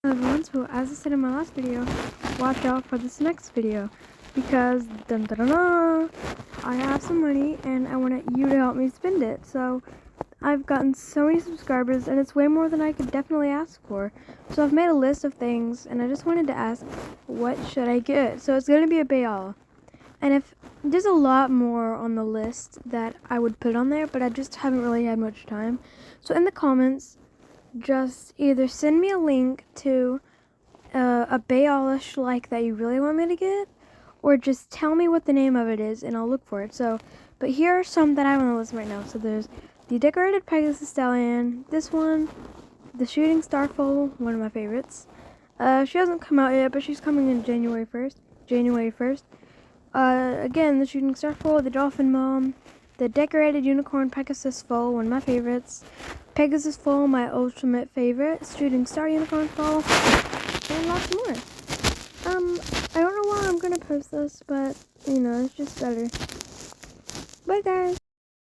Hello everyone, so as I said in my last video, watch out for this next video because dun, dun, dun, dun, I have some money and I want you to help me spend it. So I've gotten so many subscribers and it's way more than I could definitely ask for. So I've made a list of things and I just wanted to ask, what should I get? So it's going to be a Bayala. And if there's a lot more on the list that I would put on there, but I just haven't really had much time. So in the comments, just either send me a link to a Bayala Schleich that you really want me to get, or just tell me what the name of it is and I'll look for it. So, but here are some that I have on the list right now. So there's the Decorated Pegasus Stallion, this one, the Shooting Star Foal, one of my favorites. She hasn't come out yet, but she's coming in January 1st. Again, the Shooting Star Foal, the Dolphin Mom, the Decorated Unicorn Pegasus Foal, one of my favorites. Pegasus Foal, my ultimate favorite. Shooting Star Unicorn Foal, and lots more. I don't know why I'm gonna post this, but, you know, it's just better. Bye, guys!